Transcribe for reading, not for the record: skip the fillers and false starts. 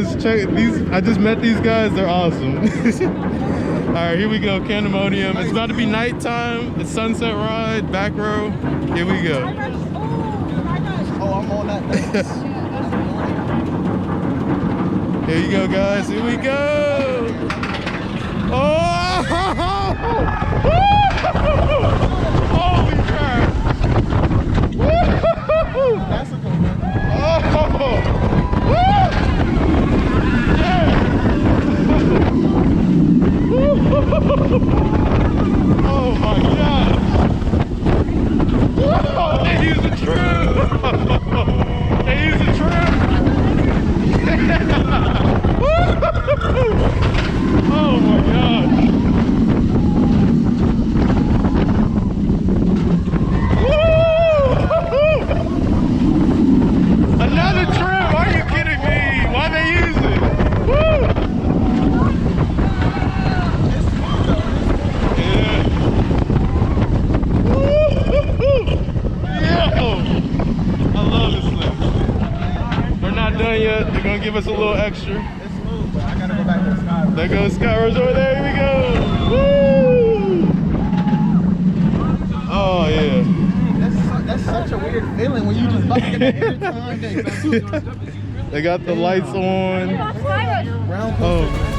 guys, check these. I just met these guys. They're awesome. All right, here we go. Candymonium. It's about to be nighttime. It's sunset ride, back row. Here we go. Oh, I'm on that. Here you go, guys. Here we go. Oh! Holy crap! That's a good one. Oh! Oh my God! Whoa, they use a trim! They use a trim! Oh my God! Another trim! Are you kidding me? Why they use it? Woo! Done yet. They're gonna give us a little extra. It's smooth, but I gotta go back to the Skyrush. There goes Skyrush over there. Here we go. Woo! Oh yeah. That's such a weird feeling when you just look at it every time. They got the lights on. Round Oh.